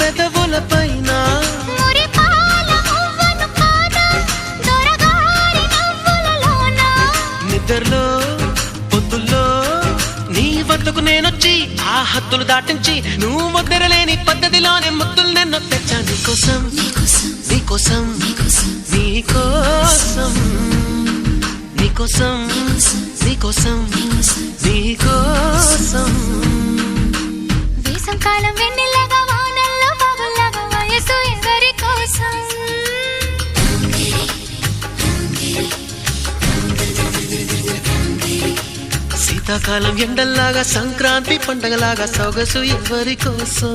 పెదవుల పైన నిద్రలో పొద్దుల్లో నీ వద్దకు నేనొచ్చి ఆ హద్దులు దాటించి నువ్వు ముద్దరలేని పద్ధతిలోనే ముద్దులు నిన్ను తెచ్చా నీకోసం నీకోసం నీకోసం నీకోసం నీకోసం నీకోసం వేసంకాలం వెన్నెలగా వానల్లో పగల్లాగా వయసు ఎవరి కోసం శీతాకాలం ఎండల్లాగా సంక్రాంతి పండగలాగా సొగసు ఎవరి కోసం